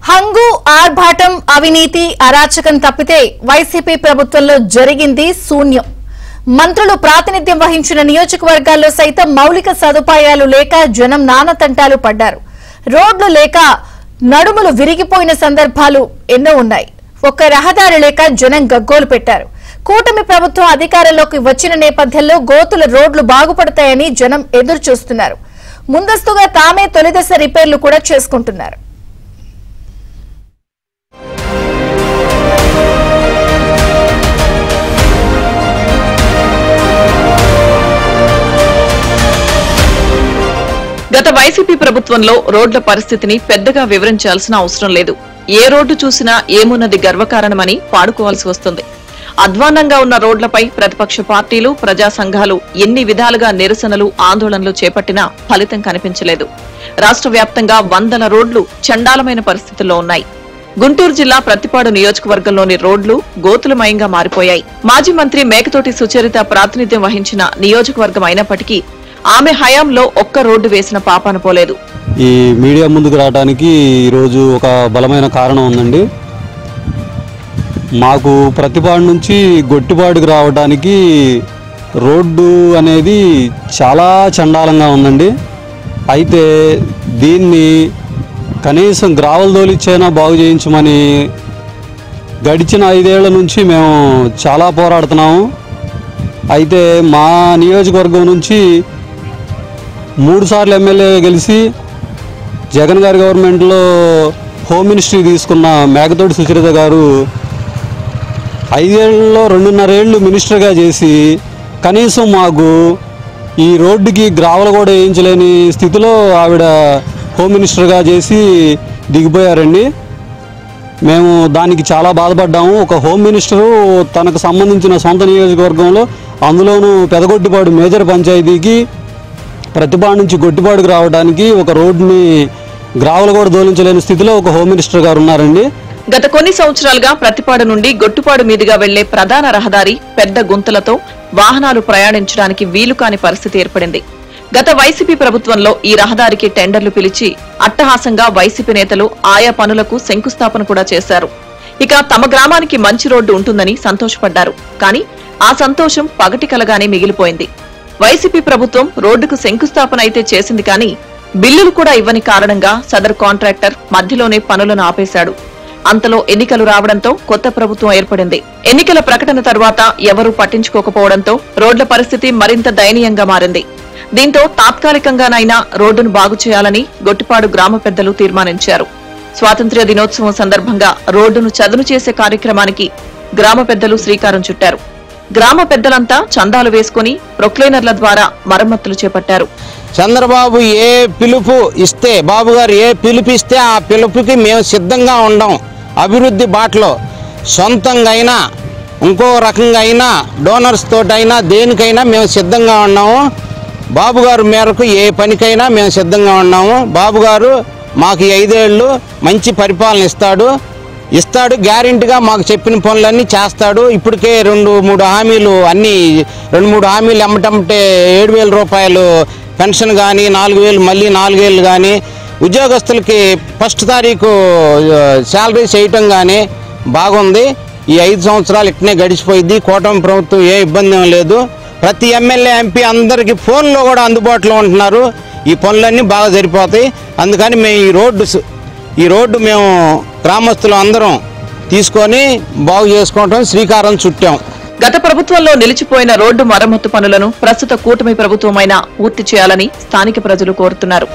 హంగు ఆర్భాటం అవినీతి అరాచకం తప్పితే వైసీపీ ప్రభుత్వంలో జరిగింది శూన్యం. మంత్రులు ప్రాతినిధ్యం వహించిన నియోజకవర్గాల్లో సైతం మౌలిక సదుపాయాలు లేక జనం నానతంటాలు పడ్డారు. రోడ్లు లేక నడుములు విరిగిపోయిన సందర్భాలు ఎన్నో ఉన్నాయి. ఒక్క రహదారి లేక జనం గగ్గోలు పెట్టారు. కూటమి ప్రభుత్వం అధికారంలోకి వచ్చిన నేపథ్యంలో గోతుల రోడ్లు బాగుపడతాయని జనం ఎదురు చూస్తున్నారు. ముందస్తుగా తామే తొలిదశ రిపేర్లు కూడా చేసుకుంటున్నారు. గత వైసీపీ ప్రభుత్వంలో రోడ్ల పరిస్థితిని పెద్దగా వివరించాల్సిన అవసరం లేదు. ఏ రోడ్డు చూసినా ఏమున్నది గర్వకారణమని పాడుకోవాల్సి వస్తుంది. అధ్వాన్నంగా ఉన్న రోడ్లపై ప్రతిపక్ష పార్టీలు, ప్రజా సంఘాలు ఎన్ని విధాలుగా నిరసనలు, ఆందోళనలు చేపట్టినా ఫలితం కనిపించలేదు. రాష్ట్ర వ్యాప్తంగా వందల రోడ్లు చండాలమైన పరిస్థితుల్లో ఉన్నాయి. గుంటూరు జిల్లా ప్రత్తిపాడు నియోజకవర్గంలోని రోడ్లు గోతులమయంగా మారిపోయాయి. మాజీ మంత్రి మేకతోటి సుచరిత ప్రాతినిధ్యం వహించిన నియోజకవర్గం అయినప్పటికీ ఆమె హయాంలో ఒక్క రోడ్డు వేసిన పాపాన పోలేదు. ఈ మీడియా ముందుకు రావడానికి ఈరోజు ఒక బలమైన కారణం ఉందండి. మాకు ప్రతిపాడు నుంచి గొట్టిపాడుకు రావడానికి రోడ్డు అనేది చాలా చండాలంగా ఉందండి. అయితే దీన్ని కనీసం గ్రావెల్ తోలిచ్చైనా బాగు చేయించమని గడిచిన 5 ఏళ్ల నుంచి మేము చాలా పోరాడుతున్నాము. అయితే మా నియోజకవర్గం నుంచి 3 సార్లు ఎమ్మెల్యే గెలిచి జగన్ గారి గవర్నమెంట్లో హోమ్ మినిస్ట్రీ తీసుకున్న మేకతోటి సుచరిత గారు 5 ఏళ్లలో 2.5 ఏళ్ళు మినిస్టర్గా చేసి కనీసం మాకు ఈ రోడ్డుకి గ్రావెల్ కూడా వేయించలేని స్థితిలో ఆవిడ హోమ్ మినిస్టర్గా చేసి దిగిపోయారండి. మేము దానికి చాలా బాధపడ్డాము. ఒక హోమ్ మినిస్టరు తనకు సంబంధించిన సొంత నియోజకవర్గంలో, అందులోనూ పెదగొట్టిపాడు మేజర్ పంచాయతీకి ప్రతిపాడు నుంచి గొట్టిపాడుకు రావడానికి ఒక రోడ్డుని గ్రావెల్ కూడా దోలించలేని స్థితిలో ఒక హోమ్ మినిస్టర్ గారు ఉన్నారండి. గత కొన్ని సంవత్సరాలుగా ప్రతిపాడు నుండి గొట్టుపాడు మీదుగా వెళ్లే ప్రధాన రహదారి పెద్ద గుంతలతో వాహనాలు ప్రయాణించడానికి వీలు కాని పరిస్థితి ఏర్పడింది. గత వైసీపీ ప్రభుత్వంలో ఈ రహదారికి టెండర్లు పిలిచి అట్టహాసంగా వైసీపీ నేతలు ఆయా పనులకు శంకుస్థాపన కూడా చేశారు. ఇక తమ గ్రామానికి మంచి రోడ్డు ఉంటుందని సంతోషపడ్డారు. కానీ ఆ సంతోషం పగటి కలగానే మిగిలిపోయింది. వైసీపీ ప్రభుత్వం రోడ్డుకు శంకుస్థాపన అయితే చేసింది, కానీ బిల్లులు కూడా ఇవ్వని కారణంగా సదరు కాంట్రాక్టర్ మధ్యలోనే పనులను ఆపేశాడు. అంతలో ఎన్నికలు రావడంతో కొత్త ప్రభుత్వం ఏర్పడింది. ఎన్నికల ప్రకటన తర్వాత ఎవరూ పట్టించుకోకపోవడంతో రోడ్ల పరిస్థితి మరింత దయనీయంగా మారింది. దీంతో తాత్కాలికంగానైనా రోడ్డును బాగు చేయాలని గొట్టిపాడు గ్రామ పెద్దలు తీర్మానించారు. స్వాతంత్ర్య దినోత్సవం సందర్భంగా రోడ్డును చదును చేసే కార్యక్రమానికి గ్రామ పెద్దలు శ్రీకారం చుట్టారు. గ్రామ పెద్దలంతా చందాలు వేసుకుని ప్రొక్లైనర్ల ద్వారా మరమ్మతులు చేపట్టారు. చంద్రబాబు ఏ పిలుపు ఇస్తే, బాబు గారు ఏ పిలుపు ఇస్తే ఆ పిలుపుకి మేము సిద్ధంగా ఉండం. అభివృద్ధి బాటలో సొంతంగా అయినా ఇంకో రకంగా అయినా డోనర్స్ తోటైనా దేనికైనా మేము సిద్ధంగా ఉన్నాము. బాబు గారు మేరకు ఏ పనికైనా మేము సిద్ధంగా ఉన్నాము. బాబు గారు మాకు 5 ఏళ్ళు మంచి పరిపాలన ఇస్తాడు. గ్యారెంటీగా మాకు చెప్పిన పనులన్నీ చేస్తాడు. ఇప్పటికే 2-3 హామీలు అన్నీ 2-3 హామీలు ఎమ్మటంటే 7,000 రూపాయలు పెన్షన్ కానీ, 4,000 మళ్ళీ 4,000 కానీ, ఉద్యోగస్తులకి 1వ తారీఖు శాలరీ చేయటం కానీ బాగుంది. ఈ 5 సంవత్సరాలు ఇట్నే గడిచిపోయింది. కూటమి ప్రభుత్వం ఏ ఇబ్బంది లేదు. ప్రతి ఎమ్మెల్యే, ఎంపీ అందరికీ ఫోన్లో కూడా అందుబాటులో ఉంటున్నారు. ఈ పనులన్నీ బాగా సరిపోతాయి. అందుకని మేము ఈ రోడ్డు మేము గ్రామస్తులు అందరం తీసుకొని బాగు చేసుకోవటం శ్రీకారం చుట్టాం. గత ప్రభుత్వంలో నిలిచిపోయిన రోడ్డు మరమ్మతు పనులను ప్రస్తుత కూటమి ప్రభుత్వమైనా పూర్తి చేయాలని స్థానిక ప్రజలు కోరుతున్నారు.